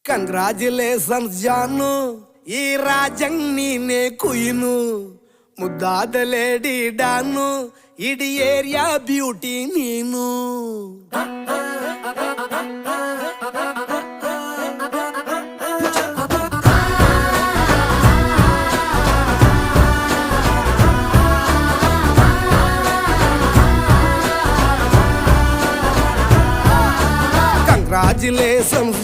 Congratulations ಜಾನು, ಈ ರಾಜಂಗ್ ನೀನೆ ಕುಯ್ನು, ಮುದ್ದಾದ ಲೇಡಿ ಡಾನು, ಇಡೀ ಏರಿಯಾ ಬ್ಯೂಟಿ ನೀನು. Congratulations